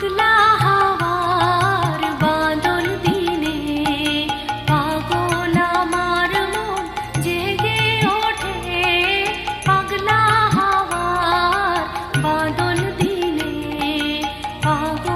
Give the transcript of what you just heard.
পাগলা হাওয়ার বাদল দিনে পাগল আমার মন জেগে ওঠে পাগলা হাওয়ার বাদল দিনে পাগল